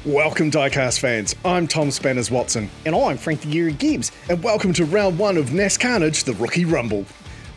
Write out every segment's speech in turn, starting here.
Welcome diecast fans, I'm Tom Spanners Watson. And I'm Frank the Geary Gibbs. And welcome to round one of NASCARnage, the Rookie Rumble.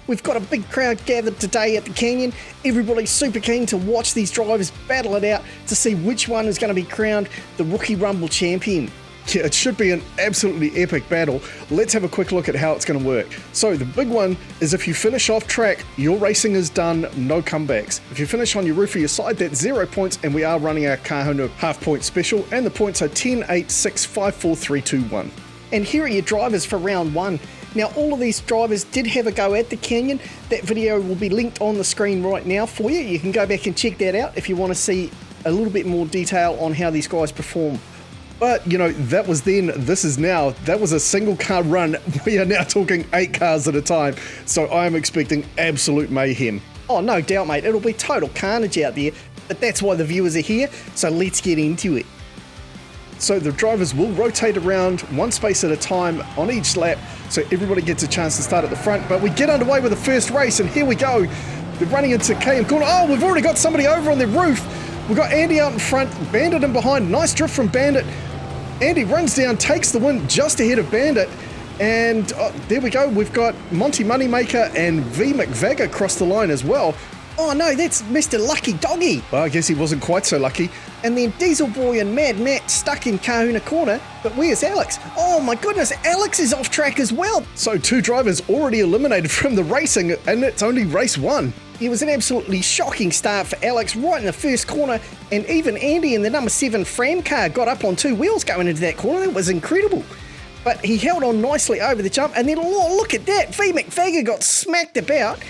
We've got a big crowd gathered today at the Canyon. Everybody's super keen to watch these drivers battle it out to see which one is going to be crowned the Rookie Rumble champion. Yeah, it should be an absolutely epic battle. Let's have a quick look at how it's going to work. So the big one is if you finish off track, your racing is done, no comebacks. If you finish on your roof of your side, that's 0 points, and we are running our Kahuna half-point special, and the points are 10, 8, 6, 5, 4, 3, 2, 1. And here are your drivers for round one. Now, all of these drivers did have a go at the Canyon. That video will be linked on the screen right now for you. You can go back and check that out if you want to see a little bit more detail on how these guys perform. But, you know, that was then, this is now. That was a single car run. We are now talking 8 cars at a time. So I am expecting absolute mayhem. Oh, no doubt, mate. It'll be total carnage out there. But that's why the viewers are here. So let's get into it. So the drivers will rotate around one space at a time on each lap. So everybody gets a chance to start at the front. But we get underway with the first race. And here we go. They're running into KM corner. Oh, we've already got somebody over on their roof. We've got Andy out in front. Bandit in behind. Nice drift from Bandit. Andy runs down, takes the win just ahead of Bandit, and there we go. We've got Monty Moneymaker and V McVagger across the line as well. Oh no, that's Mr. Lucky Doggy. Well, I guess he wasn't quite so lucky. And then Diesel Boy and Mad Matt stuck in Kahuna corner, but where's Alex? Oh my goodness, Alex is off track as well. So 2 drivers already eliminated from the racing, and it's only race 1. It was an absolutely shocking start for Alex right in the first corner, and even Andy in the number 7 Fram car got up on 2 wheels going into that corner. That was incredible. But he held on nicely over the jump, and then look at that, V McVagger got smacked about,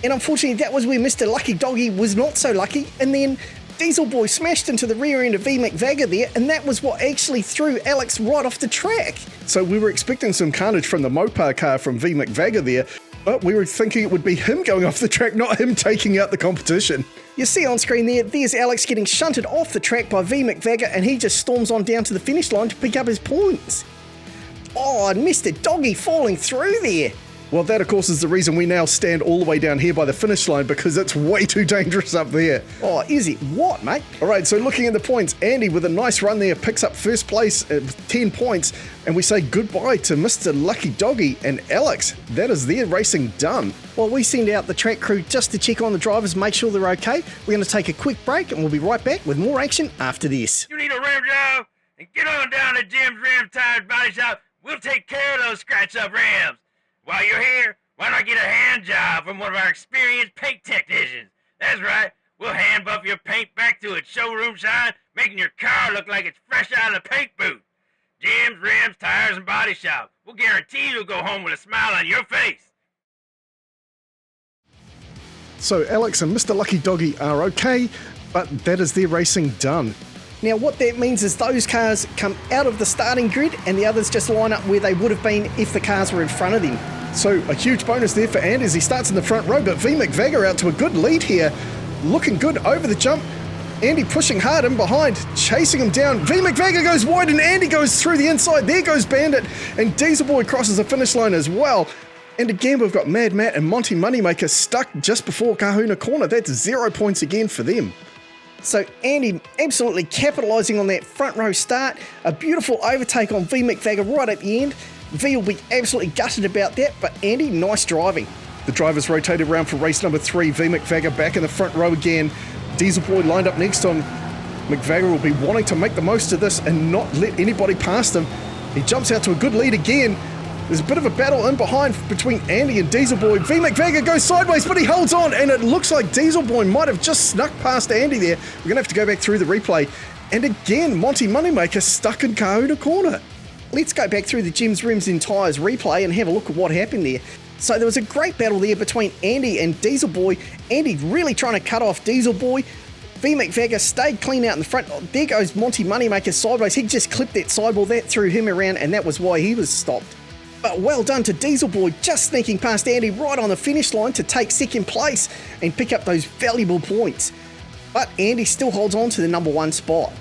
and unfortunately that was where Mr. Lucky Doggy was not so lucky, and then Diesel Boy smashed into the rear end of V McVagger there, and that was what actually threw Alex right off the track. So we were expecting some carnage from the Mopar car from V McVagger there, but we were thinking it would be him going off the track, not him taking out the competition. You see on screen there's Alex getting shunted off the track by V McVagger, and he just storms on down to the finish line to pick up his points. Oh, and Mr. Doggy falling through there. Well, that, of course, is the reason we now stand all the way down here by the finish line, because it's way too dangerous up there. Oh, is it? What, mate? All right, so looking at the points, Andy with a nice run there picks up first place at 10 points, and we say goodbye to Mr. Lucky Doggy and Alex. That is their racing done. Well, we send out the track crew just to check on the drivers, make sure they're okay. We're going to take a quick break, and we'll be right back with more action after this. You need a rim job? And get on down to Jim's Rim Tires Body Shop. We'll take care of those scratch-up rims. While you're here, why not get a hand job from one of our experienced paint technicians? That's right, we'll hand buff your paint back to its showroom shine, making your car look like it's fresh out of the paint booth. Jim's Rims, Tires, and Body Shop. We'll guarantee you'll go home with a smile on your face. So Alex and Mr. Lucky Doggy are okay, but that is their racing done. Now what that means is those cars come out of the starting grid and the others just line up where they would have been if the cars were in front of them. So a huge bonus there for Andy as he starts in the front row, but V McVagger out to a good lead here. Looking good over the jump. Andy pushing hard in behind, chasing him down. V McVagger goes wide and Andy goes through the inside. There goes Bandit, and Diesel Boy crosses the finish line as well. And again, we've got Mad Matt and Monty Moneymaker stuck just before Kahuna corner. That's 0 points again for them. So Andy absolutely capitalising on that front row start. A beautiful overtake on V McVagger right at the end. V will be absolutely gutted about that, but Andy, nice driving. The drivers rotated around for race number 3. V McVagger back in the front row again. Diesel Boy lined up next to him. McVagger will be wanting to make the most of this and not let anybody past him. He jumps out to a good lead again. There's a bit of a battle in behind between Andy and Diesel Boy. V McVagger goes sideways, but he holds on, and it looks like Diesel Boy might have just snuck past Andy there. We're going to have to go back through the replay. And again, Monty Moneymaker stuck in Kahuna corner. Let's go back through the Jim's Rims and Tyres replay and have a look at what happened there. So there was a great battle there between Andy and Diesel Boy. Andy really trying to cut off Diesel Boy. V McVagger stayed clean out in the front. Oh, there goes Monty Moneymaker sideways. He just clipped that sidewall. That threw him around, and that was why he was stopped. But well done to Diesel Boy, just sneaking past Andy right on the finish line to take second place and pick up those valuable points. But Andy still holds on to the number 1 spot.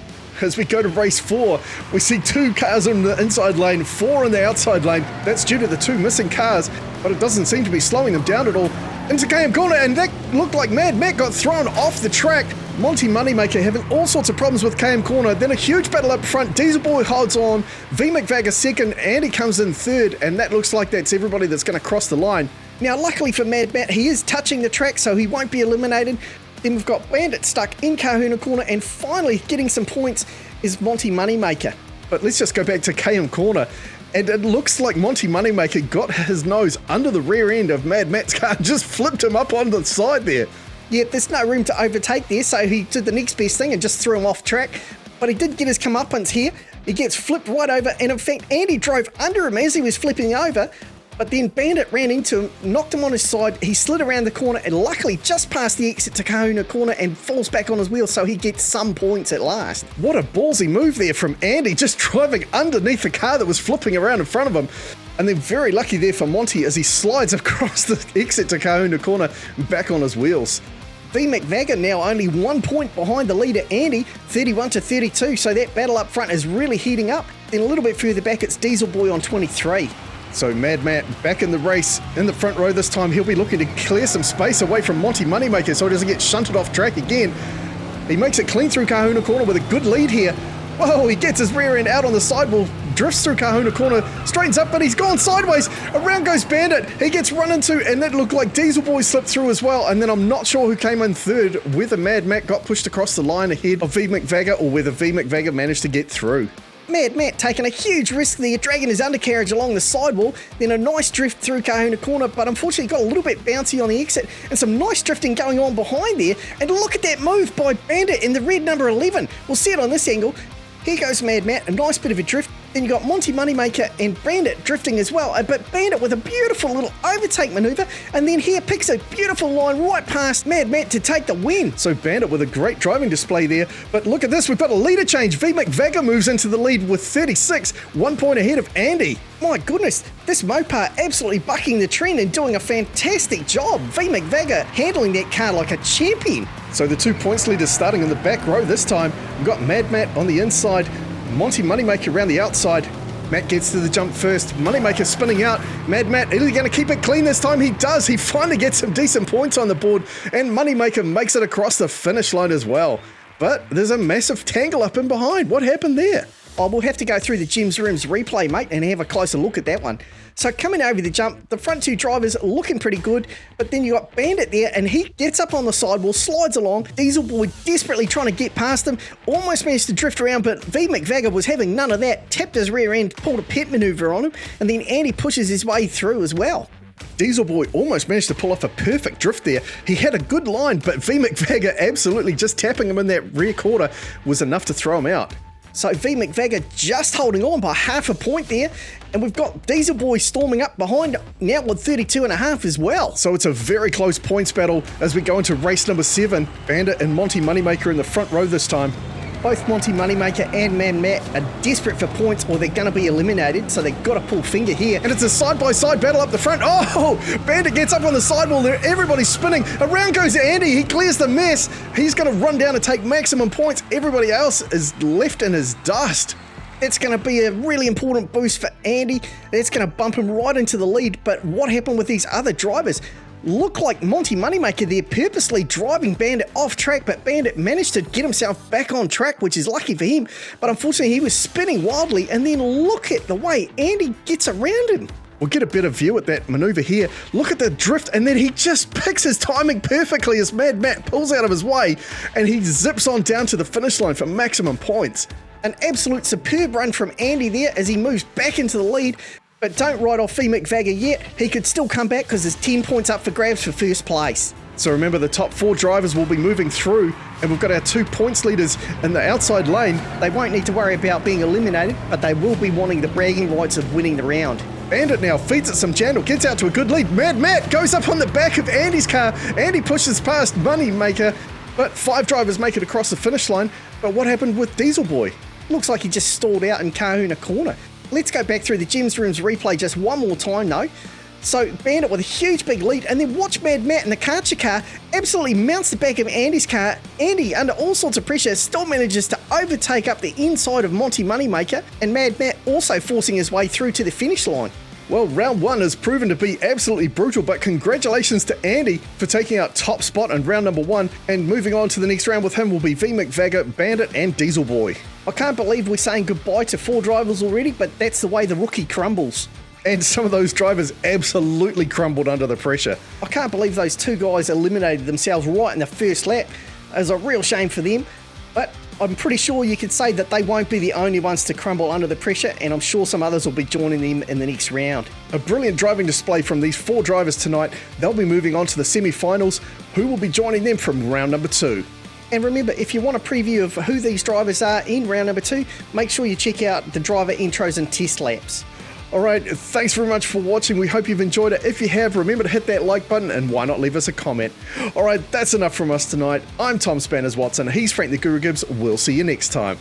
As we go to race 4, we see 2 cars in the inside lane, 4 in the outside lane. That's due to the 2 missing cars, but it doesn't seem to be slowing them down at all. Into KM corner, and that looked like Mad Matt got thrown off the track. Monty Moneymaker having all sorts of problems with KM Corner, then a huge battle up front. Diesel Boy holds on, V McVagger second, Andy comes in third, and that looks like that's everybody that's going to cross the line. Now, luckily for Mad Matt, he is touching the track, so he won't be eliminated. Then we've got Bandit stuck in Kahuna Corner, and finally getting some points is Monty Moneymaker. But let's just go back to KM Corner, and it looks like Monty Moneymaker got his nose under the rear end of Mad Matt's car and just flipped him up on the side there. Yeah, there's no room to overtake there, so he did the next best thing and just threw him off track. But he did get his comeuppance here. He gets flipped right over, and in fact, Andy drove under him as he was flipping over. But then Bandit ran into him, knocked him on his side, he slid around the corner and luckily just past the exit to Kahuna Corner and falls back on his wheel, so he gets some points at last. What a ballsy move there from Andy, just driving underneath the car that was flipping around in front of him. And then very lucky there for Monty as he slides across the exit to Kahuna Corner back on his wheels. V McVagger now only 1 point behind the leader Andy, 31-32, so that battle up front is really heating up. Then a little bit further back it's Diesel Boy on 23. So Mad Matt back in the race in the front row this time. He'll be looking to clear some space away from Monty Moneymaker so he doesn't get shunted off track again. He makes it clean through Kahuna Corner with a good lead here. Whoa, he gets his rear end out on the sidewall, drifts through Kahuna Corner, straightens up, but he's gone sideways. Around goes Bandit. He gets run into, and that looked like Diesel Boy slipped through as well. And then I'm not sure who came in third, whether Mad Matt got pushed across the line ahead of V McVagger or whether V McVagger managed to get through. Mad Matt taking a huge risk there, dragging his undercarriage along the sidewall, then a nice drift through Kahuna Corner, but unfortunately got a little bit bouncy on the exit, and some nice drifting going on behind there. And look at that move by Bandit in the red number 11. We'll see it on this angle. Here goes Mad Matt, a nice bit of a drift. Then you got Monty Moneymaker and Bandit drifting as well, but Bandit with a beautiful little overtake maneuver, and then here picks a beautiful line right past Mad Matt to take the win. So Bandit with a great driving display there, but look at this, we've got a leader change. V McVagger moves into the lead with 36, 1 point ahead of Andy. My goodness, this Mopar absolutely bucking the trend and doing a fantastic job. V McVagger handling that car like a champion. So the 2 points leaders starting in the back row this time. We've got Mad Matt on the inside, Monty Moneymaker around the outside. Matt gets to the jump first. Moneymaker spinning out. Mad Matt, is he going to keep it clean this time? He does. He finally gets some decent points on the board, and Moneymaker makes it across the finish line as well. But there's a massive tangle up in behind. What happened there? Oh, we'll have to go through the Jim's Rooms replay, mate, and have a closer look at that one. So coming over the jump, the front two drivers looking pretty good, but then you got Bandit there, and he gets up on the sidewall, slides along. Diesel Boy desperately trying to get past him, almost managed to drift around, but V McVagger was having none of that, tapped his rear end, pulled a pit maneuver on him, and then Andy pushes his way through as well. Diesel Boy almost managed to pull off a perfect drift there. He had a good line, but V McVagger absolutely just tapping him in that rear quarter was enough to throw him out. So V McVagger just holding on by half a point there, and we've got Diesel Boy storming up behind now with 32.5 as well. So it's a very close points battle as we go into race number 7. Bandit and Monty Moneymaker in the front row this time. Both Monty Moneymaker and Mad Matt are desperate for points or they're going to be eliminated, so they've got to pull finger here. And it's a side-by-side battle up the front. Oh, Bandit gets up on the sidewall there. Everybody's spinning. Around goes Andy. He clears the mess. He's going to run down and take maximum points. Everybody else is left in his dust. It's going to be a really important boost for Andy. It's going to bump him right into the lead. But what happened with these other drivers? Look like Monty Moneymaker there purposely driving Bandit off track, but Bandit managed to get himself back on track, which is lucky for him. But unfortunately, he was spinning wildly, and then look at the way Andy gets around him. We'll get a better view at that maneuver here. Look at the drift, and then he just picks his timing perfectly as Mad Matt pulls out of his way, and he zips on down to the finish line for maximum points. An absolute superb run from Andy there as he moves back into the lead. But don't write off V McVagger yet. He could still come back because there's 10 points up for grabs for first place. So remember, the top 4 drivers will be moving through, and we've got our 2 points leaders in the outside lane. They won't need to worry about being eliminated, but they will be wanting the bragging rights of winning the round. Bandit now feeds it some channel, gets out to a good lead. Mad Matt goes up on the back of Andy's car. Andy pushes past Moneymaker, but 5 drivers make it across the finish line. But what happened with Diesel Boy? Looks like he just stalled out in Kahuna Corner. Let's go back through the Jim's Rooms replay just one more time though. So Bandit with a huge big lead, and then watch Mad Matt in the Karcher car absolutely mounts the back of Andy's car. Andy, under all sorts of pressure, still manages to overtake up the inside of Monty Moneymaker, and Mad Matt also forcing his way through to the finish line. Well, round 1 has proven to be absolutely brutal, but congratulations to Andy for taking out top spot in round number 1, and moving on to the next round with him will be V McVagger, Bandit and Diesel Boy. I can't believe we're saying goodbye to 4 drivers already, but that's the way the rookie crumbles. And some of those drivers absolutely crumbled under the pressure. I can't believe those 2 guys eliminated themselves right in the first lap. It was a real shame for them, but I'm pretty sure you could say that they won't be the only ones to crumble under the pressure, and I'm sure some others will be joining them in the next round. A brilliant driving display from these 4 drivers tonight. They'll be moving on to the semi-finals, who will be joining them from round number 2. And remember, if you want a preview of who these drivers are in round number 2, make sure you check out the driver intros and test laps. Alright, thanks very much for watching. We hope you've enjoyed it. If you have, remember to hit that like button, and why not leave us a comment. Alright, that's enough from us tonight. I'm Tom Spanners Watson. He's Frank the Guru Gibbs. We'll see you next time.